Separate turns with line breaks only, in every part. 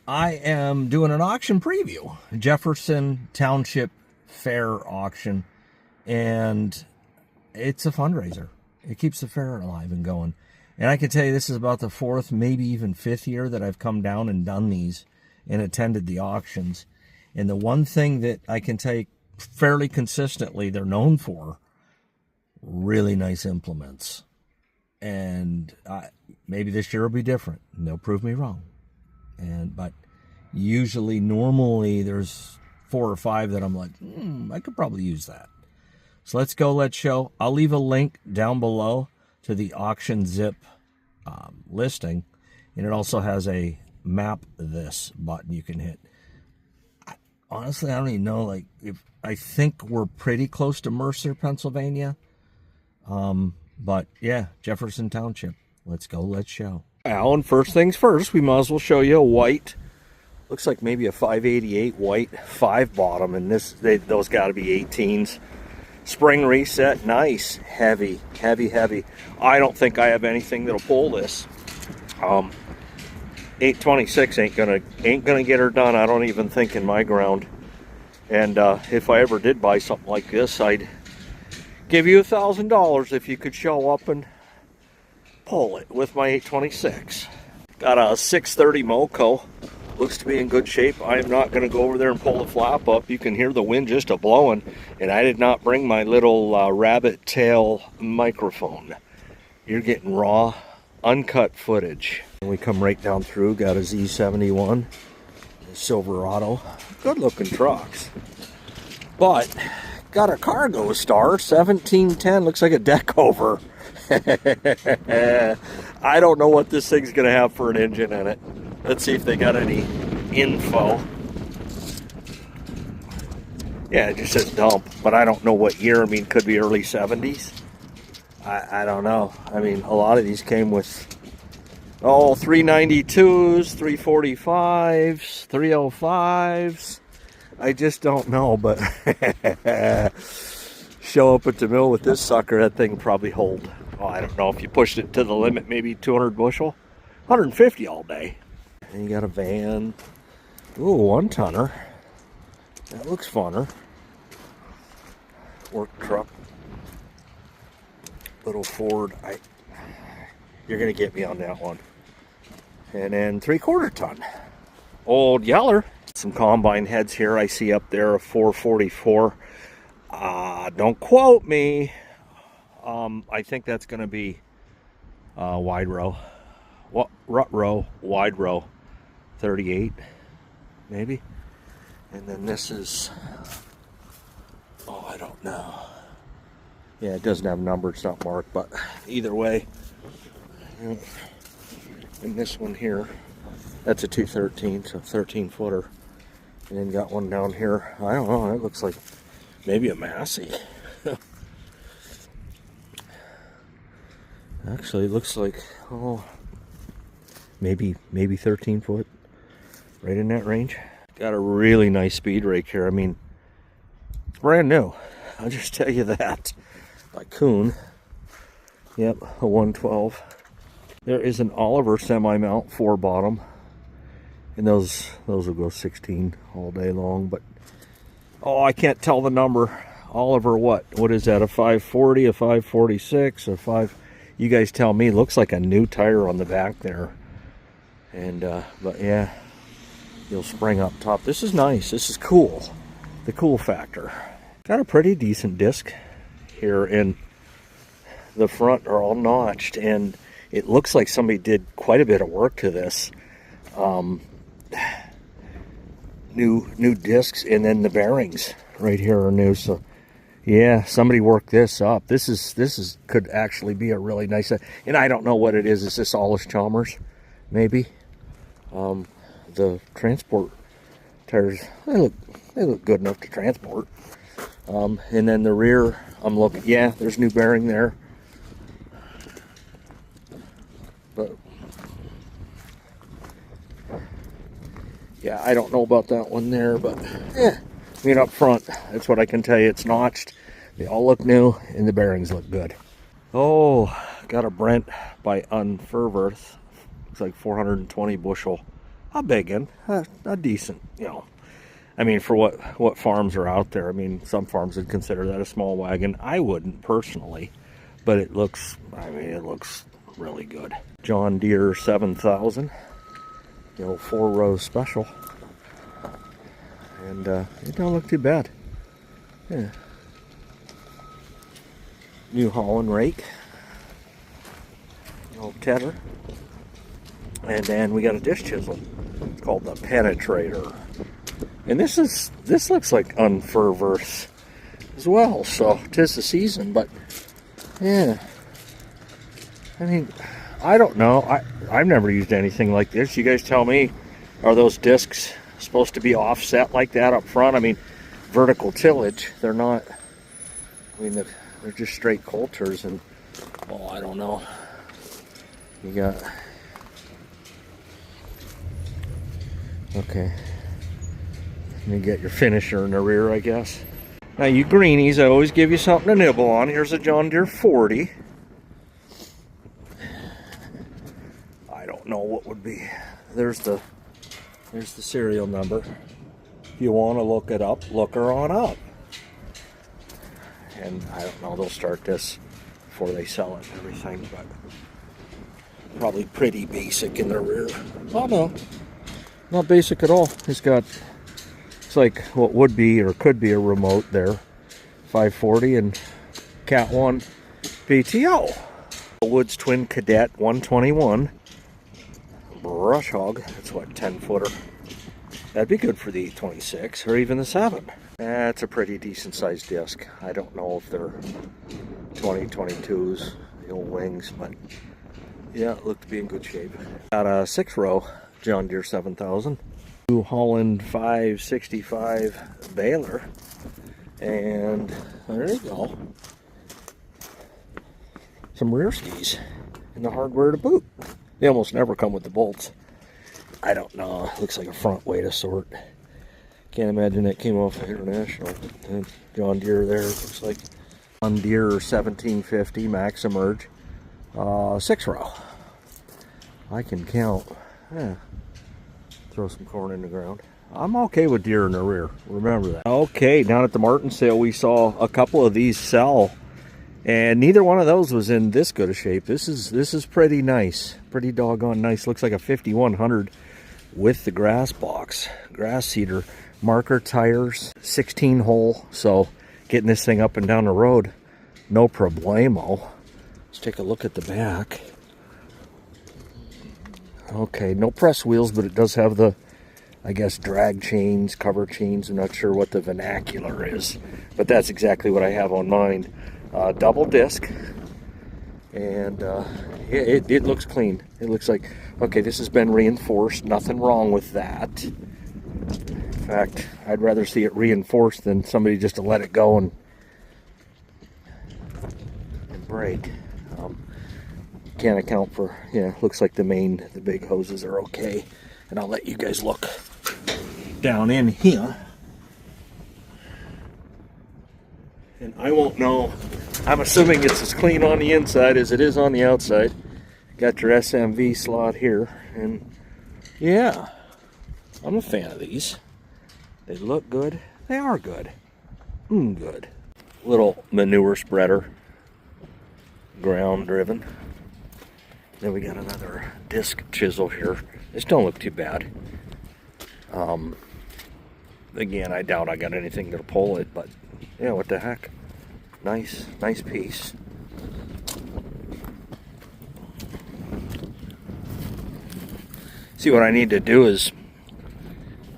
I am doing an auction preview, Jefferson Township Fair auction, and it's a fundraiser. It keeps the fair alive and going. And I can tell you this is about the fourth, maybe even fifth year that I've come down and done these and attended the auctions. And the one thing that I can tell you fairly consistently they're known for, really nice implements. And maybe this year will be different, and they'll prove me wrong. But usually, normally, there's 4 or 5 that I'm like, I could probably use that. So let's go, let's show. I'll leave a link down below to the auction zip listing, and it also has a map this button you can hit. Honestly, I don't even know, I think we're pretty close to Mercer, Pennsylvania. But yeah, Jefferson Township. Let's go, let's show. Well, and first things first, we might as well show you a white. Looks like maybe a 588 white 5 bottom, and those got to be 18s. Spring reset, nice, heavy. I don't think I have anything that'll pull this. 826 ain't gonna get her done. I don't even think in my ground. And if I ever did buy something like this, I'd give you $1,000 if you could show up and pull it with my 826. Got a 630 Moco. Looks to be in good shape. I am not going to go over there and pull the flap up. You can hear the wind just a-blowing. And I did not bring my little rabbit tail microphone. You're getting raw, uncut footage. And we come right down through. Got a Z71. A Silverado. Good looking trucks. But got a cargo star, 1710, looks like a deck over. I don't know what this thing's going to have for an engine in it. Let's see if they got any info. Yeah, it just says dump, but I don't know what year. I mean, could be early 70s. I don't know. I mean, a lot of these came with, 392s, 345s, 305s. I just don't know, but show up at the mill with this sucker, that thing probably hold. I don't know if you pushed it to the limit, maybe 200 bushel, 150 all day. And you got a van. Ooh, 1-tonner. That looks funner. Work truck. Little Ford. You're gonna get me on that one. And then 3/4 ton. Old Yeller. Some combine heads here I see up there, a 444. Don't quote me. I think that's going to be wide row. Rut row, wide row. 38, maybe. And then this is, I don't know. Yeah, it doesn't have a number, it's not marked, but either way. And this one here, that's a 213, so 13-footer. And then got one down here. I don't know. It looks like maybe a Massey. Actually, it looks like maybe 13 foot, right in that range. Got a really nice speed rake here. I mean, it's brand new. I'll just tell you that. By Kuhn. Yep, a 112. There is an Oliver semi-mount 4-bottom. And those will go 16 all day long, but I can't tell the number. Oliver, what is that? A 540, a 546, a 5? You guys tell me. Looks like a new tire on the back there. And but yeah, you'll spring up top. This is nice. This is cool. The cool factor. Got a pretty decent disc here in the front. Are all notched, and it looks like somebody did quite a bit of work to this. New discs, and then the bearings right here are new. So yeah, somebody worked this up. This could actually be a really nice, and I don't know what it is. Is this Allis Chalmers? Maybe. The transport tires, they look good enough to transport. And then the rear, I'm looking. Yeah, there's new bearing there. But yeah, I don't know about that one there, but yeah. I mean, up front, that's what I can tell you. It's notched. They all look new, and the bearings look good. Got a Brent by Unferworth. Looks like 420 bushel a big one, a decent, you know. I mean, for what farms are out there. I mean, some farms would consider that a small wagon. I wouldn't personally, but it looks, I mean, it looks really good. John Deere 7000, the old 4-row special, and it don't look too bad. Yeah. New Holland rake, old tedder, and then we got a dish chisel. It's called the Penetrator. And this looks like unfurverse as well, so 'tis the season. But yeah, I mean, I don't know. I've never used anything like this. You guys tell me, are those discs supposed to be offset like that up front? I mean, vertical tillage. They're not. I mean, they're just straight coulters, and oh, I don't know. You got okay. You get your finisher in the rear, I guess. Now, you greenies, I always give you something to nibble on. Here's a John Deere 40. I don't know what would be. There's the serial number. If you want to look it up, look her on up. And I don't know, they'll start this before they sell it and everything, but probably pretty basic in the rear. Oh no, not basic at all. It's like what would be or could be a remote there. 540 and Cat 1 PTO. Woods Twin Cadet 121. Brush hog. That's what, 10-footer. That'd be good for the 26 or even the 7. That's a pretty decent sized disc. I don't know if they're 2022s, the old wings, but yeah, it looked to be in good shape. Got a 6-row John Deere 7000. New Holland 565 baler, and there you go. Some rear skis and the hardware to boot. They almost never come with the bolts. I don't know. Looks like a front weight of sort. Can't imagine that came off of International. And John Deere there. Looks like John Deere 1750 Max Emerge 6-row. I can count. Yeah. Throw some corn in the ground. I'm okay with deer in the rear. Remember that. Okay, down at the Martin sale, we saw a couple of these sell, and neither one of those was in this good a shape. This is pretty nice, pretty doggone nice. Looks like a 5100 with the grass box, grass seeder, marker tires, 16 hole. So getting this thing up and down the road, no problemo. Let's take a look at the back. Okay, no press wheels, but it does have the, I guess, drag chains, cover chains. I'm not sure what the vernacular is, but that's exactly what I have on mine. Double disc, and it looks clean. It looks like, okay, this has been reinforced. Nothing wrong with that. In fact, I'd rather see it reinforced than somebody just to let it go and break. Can't account for, yeah, looks like the big hoses are okay. And I'll let you guys look down in here. And I won't know. I'm assuming it's as clean on the inside as it is on the outside. Got your SMV slot here. And yeah, I'm a fan of these. They look good. They are good. Good. Little manure spreader. Ground driven. Then we got another disc chisel here. This don't look too bad. Again, I doubt I got anything to pull it, but yeah, what the heck. Nice piece. See, what I need to do is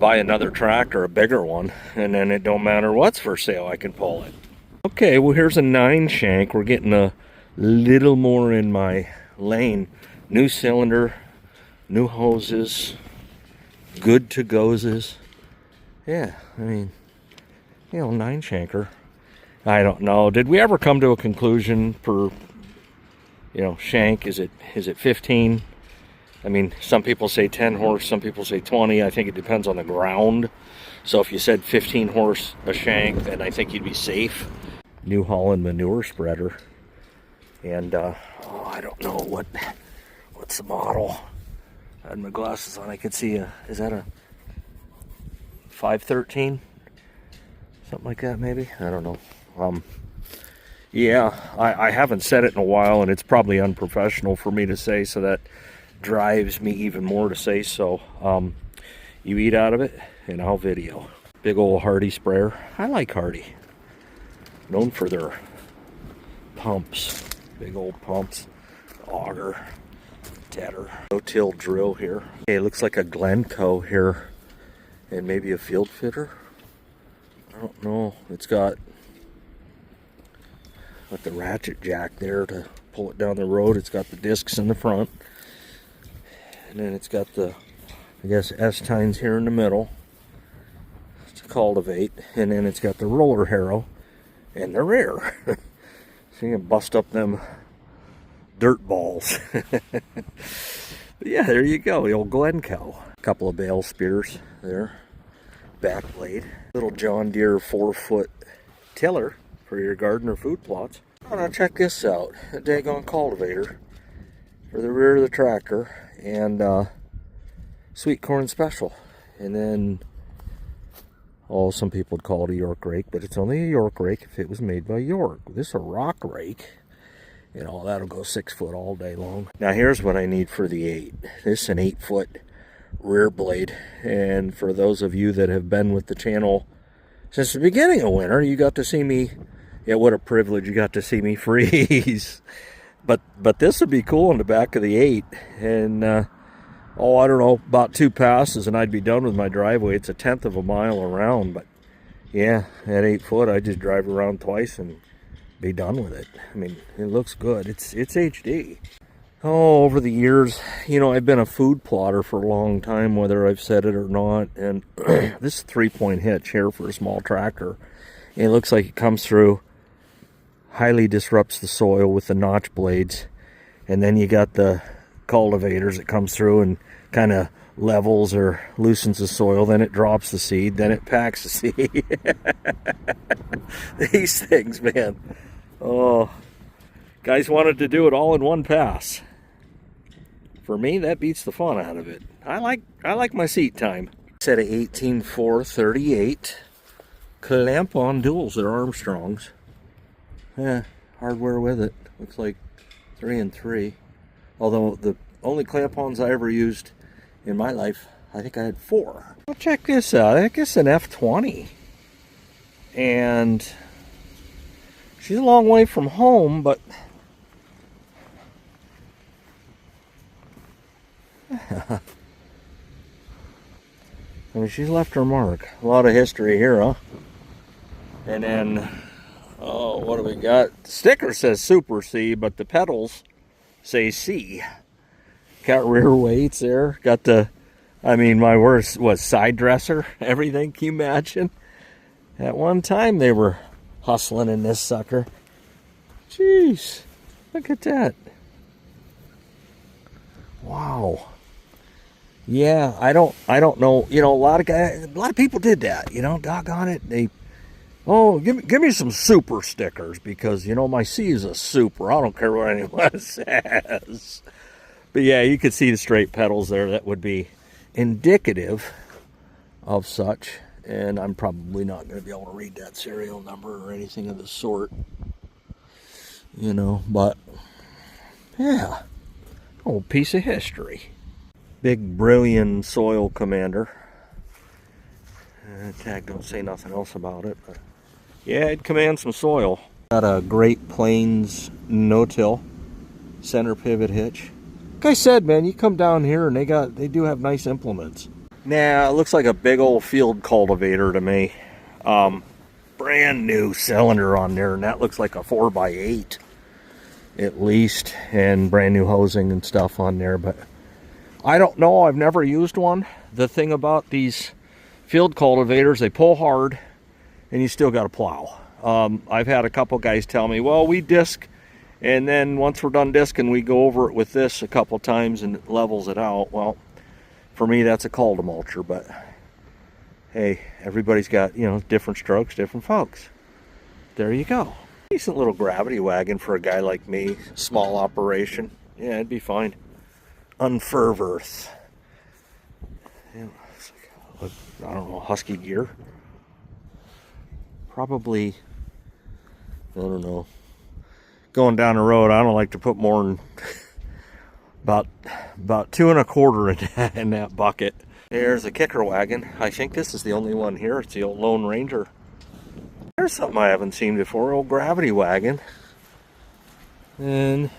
buy another tractor, a bigger one, and then it don't matter what's for sale, I can pull it. Okay, well, here's a 9 shank. We're getting a little more in my lane. New cylinder, new hoses, good to goes. Yeah, I mean, you know, 9 shanker. I don't know. Did we ever come to a conclusion per, you know, shank? Is it 15? I mean, some people say 10 horse, some people say 20. I think it depends on the ground. So if you said 15 horse a shank, then I think you'd be safe. New Holland manure spreader. And I don't know what's the model. I had my glasses on, I could see is that a 513? Something like that, maybe? I don't know. Yeah, I haven't said it in a while, and it's probably unprofessional for me to say, so that drives me even more to say so. You eat out of it, and I'll video. Big old Hardy sprayer. I like Hardy. Known for their pumps. Big old pumps. Auger. Tedder. No-till drill here. Okay, it looks like a Glencoe here. And maybe a field fitter. I don't know. It's got the ratchet jack there to pull it down the road. It's got the discs in the front. And then it's got the, I guess, S-tines here in the middle to cultivate. And then it's got the roller harrow in the rear. So you can bust up them dirt balls. But yeah, there you go, the old Glencoe. A couple of bale spears there. Back blade. Little John Deere 4-foot tiller for your garden or food plots. Oh, now check this out. A daggone cultivator for the rear of the tractor, and sweet corn special. And then, oh, some people would call it a York rake, but it's only a York rake if it was made by York. This is a rock rake. You know, that'll go 6 foot all day long. Now here's what I need for the 8. This is an 8-foot rear blade. And for those of you that have been with the channel since the beginning of winter, you got to see me. Yeah, what a privilege, you got to see me freeze. But this would be cool in the back of the 8. And, oh, I don't know, about 2 passes and I'd be done with my driveway. It's a 1/10 of a mile around. But, yeah, at 8 foot, I just drive around twice and be done with it. I mean, it looks good. It's HD. Oh, over the years, you know, I've been a food plotter for a long time, whether I've said it or not. And this is a 3-point hitch here for a small tractor. And it looks like it comes through, highly disrupts the soil with the notch blades. And then you got the cultivators that comes through and kind of levels or loosens the soil. Then it drops the seed. Then it packs the seed. These things, man. Oh, guys wanted to do it all in one pass. For me, that beats the fun out of it. I like my seat time. Set of 18-4-38 clamp-on duals. They're Armstrongs. Yeah, hardware with it. Looks like 3 and 3. Although the only clamp-ons I ever used in my life, I think I had 4. Well, check this out. I guess an F20. And she's a long way from home, but I mean, she's left her mark. A lot of history here, huh? And then, oh, what do we got? The sticker says Super C, but the pedals say C. Got rear weights there. Got the, I mean, my worst was side dresser. Everything, can you imagine? At one time they were hustling in this sucker. Jeez, look at that. Wow. Yeah, I don't know. You know, a lot of people did that. You know, doggone it. They, oh, give me some super stickers because, you know, my C is a super. I don't care what anyone says. But yeah, you could see the straight pedals there. That would be indicative of such. And I'm probably not going to be able to read that serial number or anything of the sort. You know, but yeah, old piece of history. Big Brilliant Soil Commander. Tag don't say nothing else about it, but yeah, it commands some soil. Got a Great Plains no-till center pivot hitch. Like I said, man, you come down here and they do have nice implements. Nah, it looks like a big old field cultivator to me. Brand new cylinder on there, and that looks like a 4x8 at least, and brand new hosing and stuff on there. But I don't know, I've never used one. The thing about these field cultivators, they pull hard and you still got to plow. I've had a couple guys tell me, well, we disc, and then once we're done discing, we go over it with this a couple times and it levels it out. Well, for me, that's a cultimulcher, but hey, everybody's got, you know, different strokes, different folks. There you go. Decent little gravity wagon for a guy like me. Small operation. Yeah, it'd be fine. Unferv earth. Yeah, it's like, I don't know, husky gear. Probably, I don't know. Going down the road, I don't like to put more than about 2 1/4 in that bucket. There's a kicker wagon. I think this is the only one here. It's the old Lone Ranger. There's something I haven't seen before, old gravity wagon. And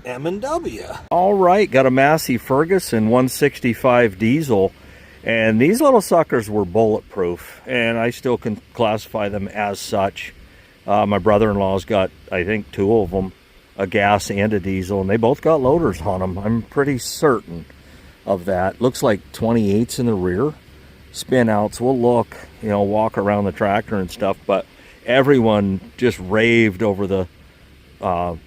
M&W. All right, got a Massey Ferguson 165 diesel. And these little suckers were bulletproof. And I still can classify them as such. My brother-in-law's got, I think, 2 of them. A gas and a diesel. And they both got loaders on them. I'm pretty certain of that. Looks like 28s in the rear. Spin outs. We'll look, you know, walk around the tractor and stuff. But everyone just raved over the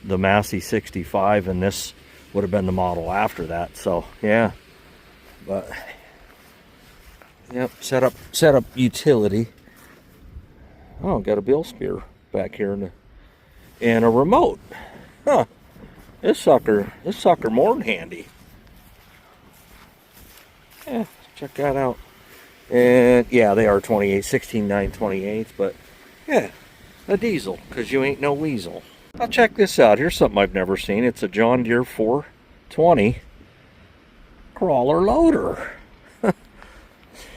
Massey 65, and this would have been the model after that. So yeah, but yep, set up utility. Oh, got a bill spear back here and a remote. Huh? This sucker more than handy. Yeah, check that out. And yeah, they are 28, 16.928, but yeah, a diesel, because you ain't no weasel. Now check this out. Here's something I've never seen. It's a John Deere 420 crawler loader.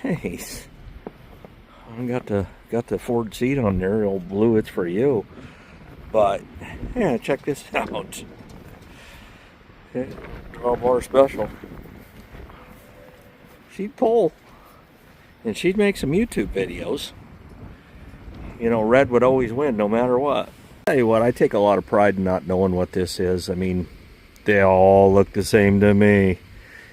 Jeez. I got the Ford seat on there, old blue, it's for you. But yeah, check this out. Okay, 12-bar special. She'd pull, and she'd make some YouTube videos. You know, red would always win no matter what. Tell you what, I take a lot of pride in not knowing what this is. I mean, they all look the same to me.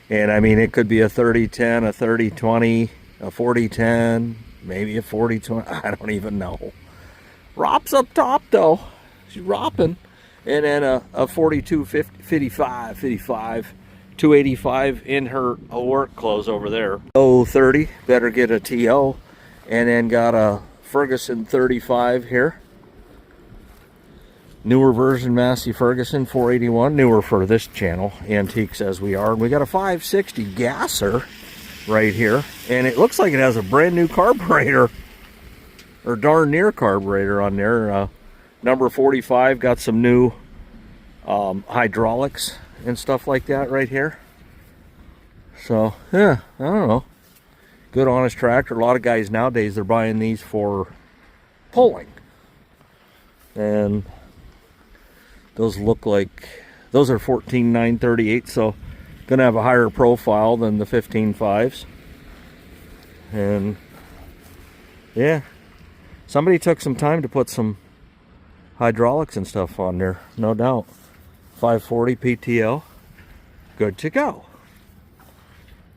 And I mean, it could be a 3010, a 3020, a 4010, maybe a 4020. I don't even know. Rop's up top though. She's ropping. And then a 4255, 285 in her work clothes over there. 030, better get a TO. And then got a Ferguson 35 here. Newer version Massey Ferguson 481, newer for this channel, antiques as we are. And we got a 560 gasser right here, and it looks like it has a brand new carburetor, or darn near carburetor on there. Number 45 got some new hydraulics and stuff like that right here. So yeah, I don't know. Good honest tractor. A lot of guys nowadays, they're buying these for pulling, and those look like, those are 14.938, so gonna have a higher profile than the 15.5s. And yeah, somebody took some time to put some hydraulics and stuff on there, no doubt. 540 PTO, good to go.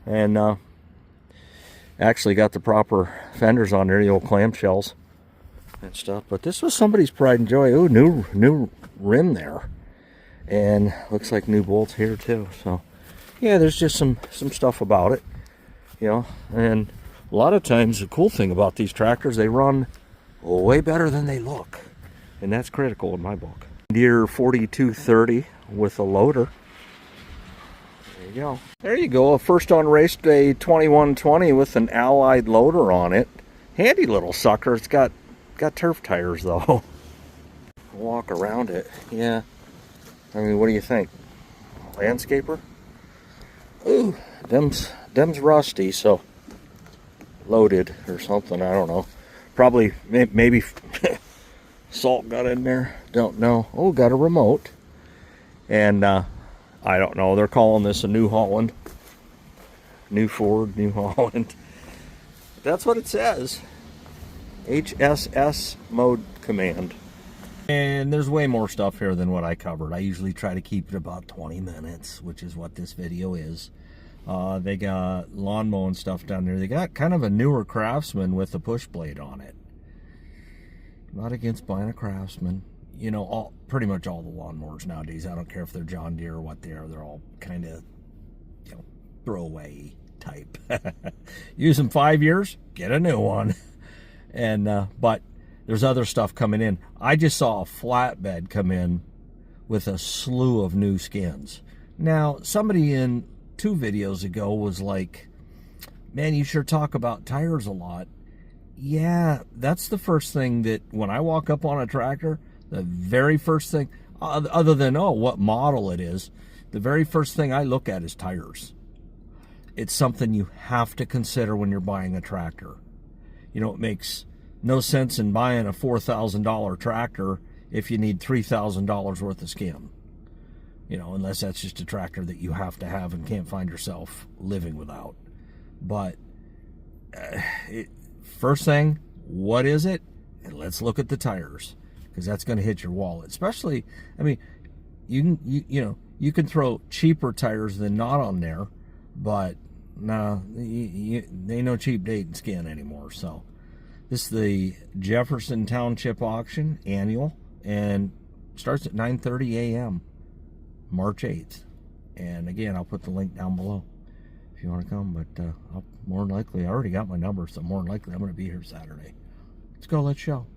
And actually got the proper fenders on there, the old clamshells and stuff. But this was somebody's pride and joy. Ooh, new rim there, and looks like new bolts here too. So yeah, there's just some stuff about it, you know. And a lot of times the cool thing about these tractors, they run way better than they look, and that's critical in my book. Deere 4230 with a loader. There you go. There you go. A first on race day 2120 with an Allied loader on it. Handy little sucker. It's got turf tires though. Walk around it. Yeah. I mean, what do you think? Landscaper? Ooh, them's rusty, so loaded or something. I don't know. Probably, maybe salt got in there. Don't know. Oh, got a remote. And I don't know. They're calling this a New Holland. New Ford, New Holland. That's what it says. HSS mode command. And there's way more stuff here than what I covered. I usually try to keep it about 20 minutes, which is what this video is. They got lawn mowing stuff down there. They got kind of a newer Craftsman with a push blade on it. Not against buying a Craftsman. You know, pretty much all the lawnmowers nowadays, I don't care if they're John Deere or what they are, they're all kind of, you know, throwaway type. Use them 5 years, get a new one. And but there's other stuff coming in. I just saw a flatbed come in with a slew of new skins. Now, somebody in 2 videos ago was like, man, you sure talk about tires a lot. Yeah, that's the first thing that when I walk up on a tractor, the very first thing, other than, oh, what model it is, the very first thing I look at is tires. It's something you have to consider when you're buying a tractor. You know, it makes no sense in buying a $4,000 tractor if you need $3,000 worth of skin. You know, unless that's just a tractor that you have to have and can't find yourself living without. But first thing, what is it? And let's look at the tires, because that's going to hit your wallet. Especially, I mean, you can throw cheaper tires than not on there, but no, they ain't no cheap date and skin anymore. So this is the Jefferson Township auction annual, and starts at 9:30 a.m. March 8th. And again, I'll put the link down below if you want to come. But I'll more than likely, I already got my number, so more than likely I'm going to be here Saturday. Let's go. Let's show.